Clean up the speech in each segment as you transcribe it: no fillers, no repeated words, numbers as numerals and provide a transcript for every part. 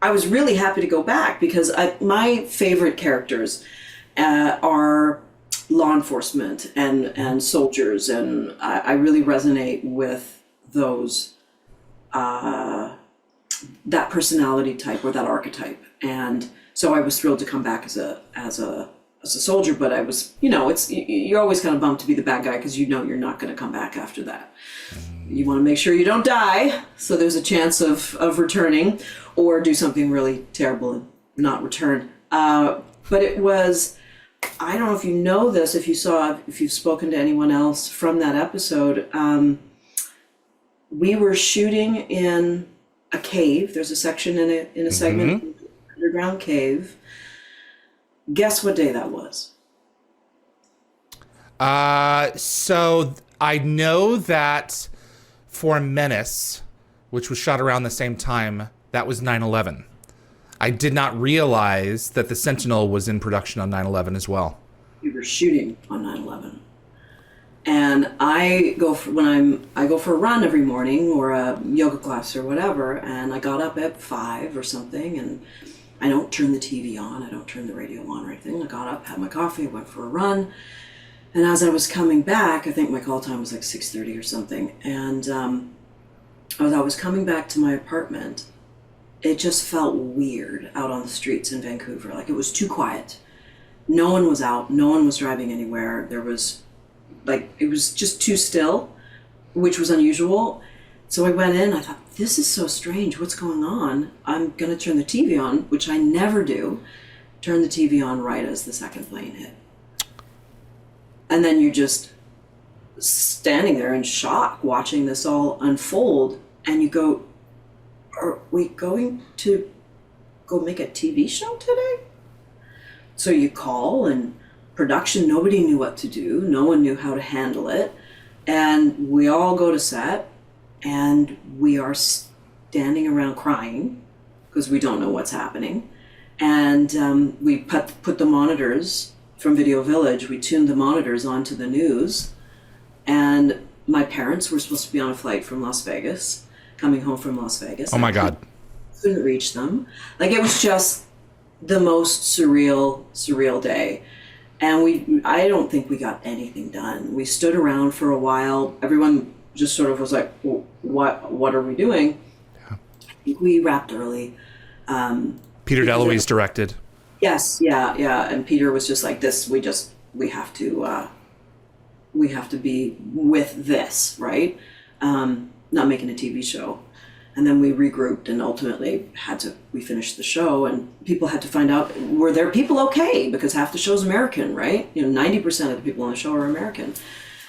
I was really happy to go back because my favorite characters are law enforcement and soldiers, and I really resonate with those, that personality type or that archetype. And so I was thrilled to come back as a soldier, but I was, you're always kind of bummed to be the bad guy because you're not going to come back after that. You want to make sure you don't die, so there's a chance of returning, or do something really terrible and not return. But it was, I don't know if you know this, if you've spoken to anyone else from that episode, we were shooting in a cave. There's a section in a segment, underground cave. Guess what day that was? So I know that for Menace, which was shot around the same time, that was 9/11. I did not realize that the Sentinel was in production on 9/11 as well. We were shooting on 9/11. And I go for a run every morning, or a yoga class or whatever, and I got up at 5 or something, and I don't turn the TV on, I don't turn the radio on or anything. I got up, had my coffee, went for a run, and as I was coming back, I think my call time was like 6:30 or something, and as I was coming back to my apartment, it just felt weird out on the streets in Vancouver. Like, it was too quiet. No one was out, no one was driving anywhere. There was, it was just too still, which was unusual. So I went in, I thought, this is so strange, what's going on? I'm gonna turn the TV on, which I never do. Turn the TV on right as the second plane hit. And then you're just standing there in shock, watching this all unfold, and you go, are we going to go make a TV show today? So you call, and production, nobody knew what to do, no one knew how to handle it, and we all go to set, and we are standing around crying because we don't know what's happening. And we put the monitors from Video Village, we tuned the monitors onto the news, and my parents were supposed to be on a flight from Las Vegas, coming home from Las Vegas. Oh my God. Couldn't reach them. It was just the most surreal day. And I don't think we got anything done. We stood around for a while. Everyone just sort of was like, well, what are we doing? Yeah. I think we wrapped early. Peter DeLuise directed. Yes, yeah. And Peter was just like, we have to be with this, right? Not making a TV show. And then we regrouped and ultimately we finished the show, and people had to find out, were there people okay? Because half the show's American, right? 90% of the people on the show are American,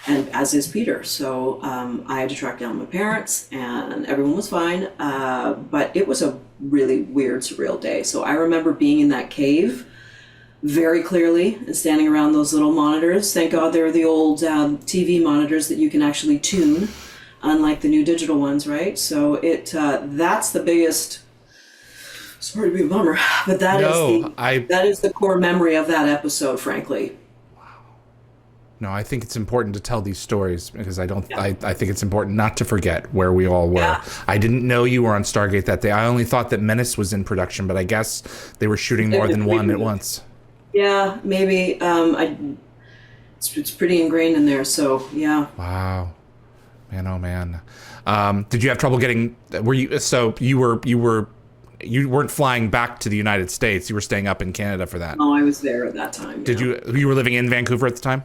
and as is Peter. So I had to track down my parents, and everyone was fine. But it was a really weird, surreal day. So I remember being in that cave very clearly and standing around those little monitors. Thank God they're the old TV monitors that you can actually tune, unlike the new digital ones, right? So that's the biggest, sorry to be a bummer, but that is the core memory of that episode, frankly. Wow. No, I think it's important to tell these stories because I think it's important not to forget where we all were. Yeah. I didn't know you were on Stargate that day. I only thought that Menace was in production, but I guess they were shooting more than one at once. Yeah, maybe. It's pretty ingrained in there, so yeah. Wow. Man, oh man. Did you have trouble getting? You weren't flying back to the United States. You were staying up in Canada for that. Oh, I was there at that time. Did you were living in Vancouver at the time?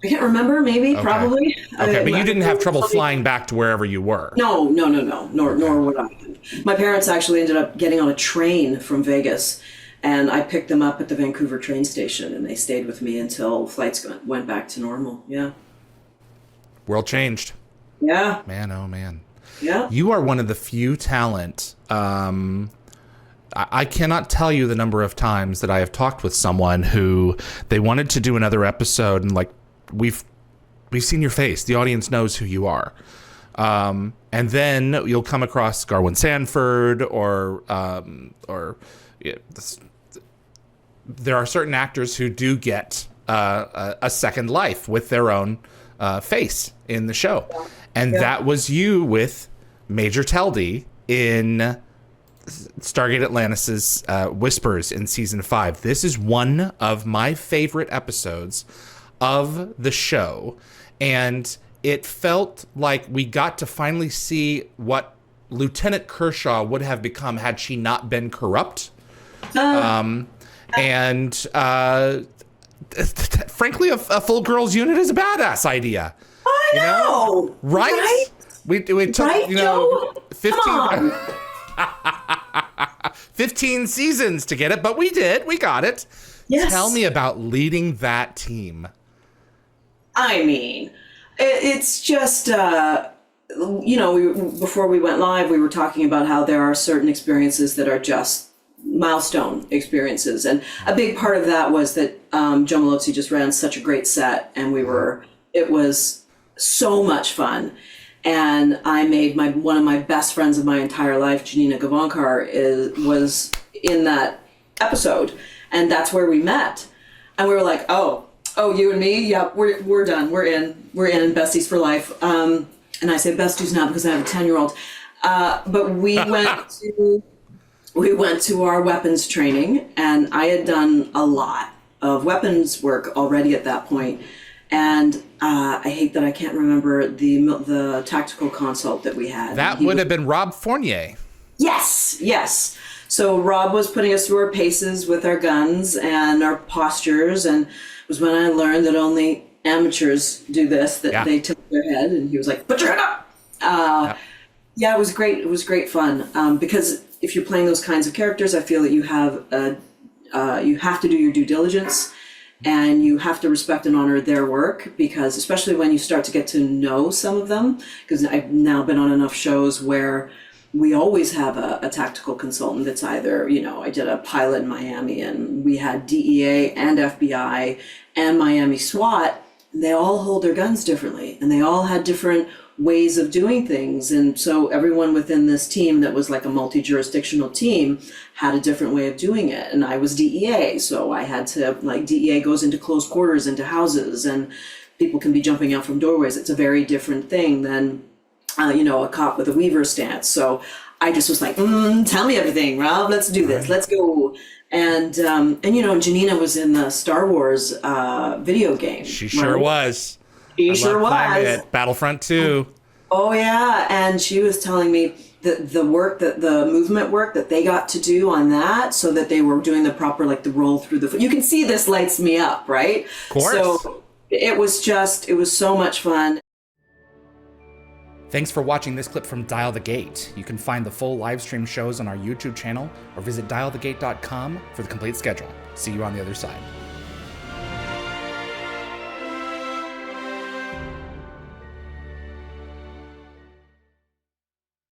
I can't remember. Maybe, okay. Probably. Okay, but you didn't have trouble flying back to wherever you were. No. Nor would I. My parents actually ended up getting on a train from Vegas, and I picked them up at the Vancouver train station, and they stayed with me until flights went back to normal. Yeah. World changed. Yeah. Man, oh man. Yeah. You are one of the few talent. I cannot tell you the number of times that I have talked with someone who they wanted to do another episode, and we've seen your face. The audience knows who you are. And then you'll come across Garwin Sanford or there are certain actors who do get a second life with their own face in the show. And that was you with Major Teldy in Stargate Atlantis's Whispers in season 5. This is one of my favorite episodes of the show, and it felt like we got to finally see what Lieutenant Kershaw would have become had she not been corrupt. Frankly, a full girls unit is a badass idea. I know, right? We took right, 15 15 seasons to get it, but we did. We got it. Yes. Tell me about leading that team. I mean, it's just, before we went live, we were talking about how there are certain experiences that are just milestone experiences. And a big part of that was that Joe Malozzi just ran such a great set, and it was so much fun. And I made one of my best friends of my entire life, Janina Gavankar, was in that episode. And that's where we met. And we were like, oh, you and me? Yep, we're done. We're in besties for life. And I say besties now because I have a 10-year-old. But we went to our weapons training, and I had done a lot of weapons work already at that point. And I hate that I can't remember the tactical consult that we had. That would have been Rob Fournier. Yes. So Rob was putting us through our paces with our guns and our postures, and it was when I learned that only amateurs do this, that they tilt their head, and he was like, put your head up! Yeah, it was great. It was great fun, because if you're playing those kinds of characters, I feel that you have to do your due diligence, and you have to respect and honor their work, because especially when you start to get to know some of them, because I've now been on enough shows where we always have a tactical consultant that's either, I did a pilot in Miami, and we had DEA and FBI and Miami SWAT. They all hold their guns differently, and they all had different ways of doing things. And so everyone within this team that was like a multi-jurisdictional team had a different way of doing it. And I was DEA, so I had to, DEA goes into close quarters, into houses, and people can be jumping out from doorways. It's a very different thing than a cop with a Weaver stance. So I just was like, tell me everything, Rob, let's do this, let's go. And Janina was in the Star Wars video game. She sure was. She sure was. Battlefront 2. Oh yeah, and she was telling me the movement work that they got to do on that, so that they were doing the proper, the roll through the, you can see this lights me up, right? Of course. So it was so much fun. Thanks for watching this clip from Dial the Gate. You can find the full live stream shows on our YouTube channel, or visit dialthegate.com for the complete schedule. See you on the other side.